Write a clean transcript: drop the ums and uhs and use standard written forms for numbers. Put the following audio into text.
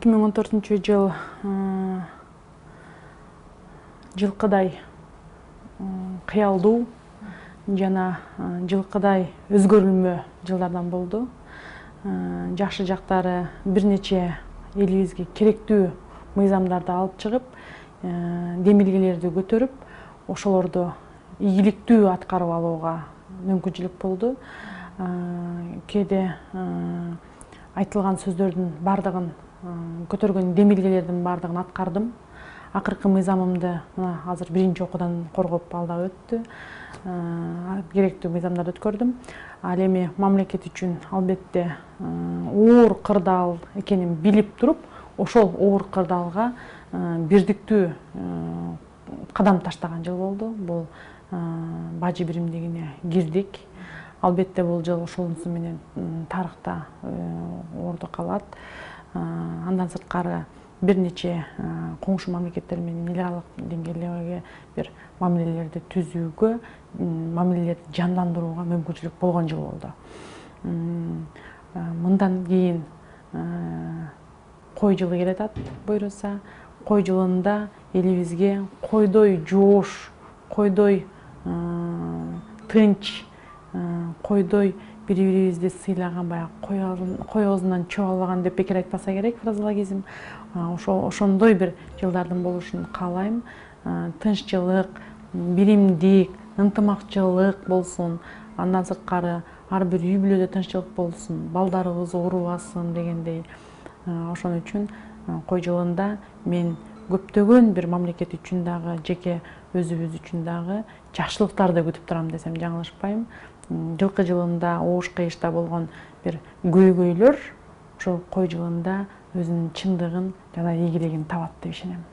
2014 жылкыдай кыялдуу жана жылкыдай өзгөрүлмө жылдардан болду. Жакшы жактары бир нече элибизге керектүү мыйзамдарды алып чыгып, демилгелерди көтөрүп, ошолорду ийгиликтүү аткарып алууга мүмкүнчүлүк болду. Кээде айтылган сөздөрдүн бардыгын, көтөргөн демилгелердин бардыгын аткардым. Акыркы мыйзамымды азыр биринчи окуудан коргоп ал да өттү. Керектүү мыйзамдарды өткөрдүм. Ал эми мамлекет үчүн албетте оор кырдаал экенин билип туруп, ошол оор кырдаалга бирдиктүү кадам таштаган жыл болду. Бул бажы биримдигине кирдик. Албетте бул жыл ошонусу менен тарыхта ордо калат. Андан сырткары бир нече коңшу мамлекеттер менен эл аралык деңгээлдеги бир мамилелерди түзүүгө, мамилелерди жандандырууга мүмкүнчүлүк болгон жыл болду. Мындан кийин кой жылы келатат, буйруса. Кой жылында элибизге койдой жоош, койдой тынч, койдой бири-бирибизди сыйлаган, баягы кой оозунан чобалбаган деп бекер айтпаса керек фразеологизм. Ошондой бир жылдардын болушун каалайм. Тынччылык, биримдик, ынтымакчылык болсун. Андан сырткары ар бир үй бүлөдө тынччылык болсун, балдарыбыз оорубасын дегендей. Ошон үчүн кой жылында мен көптөгөн бир мамлекет үчүн дагы, жеке өзүбүз үчүн дагы жакшылыктарды күтүп турам десем жаңылышпайм. Жылкы жылында оош кыйышта болгон бир көйгөйлөр ошол кой жылында өзүнүн чындыгын жана ийгилигин табат деп ишенем.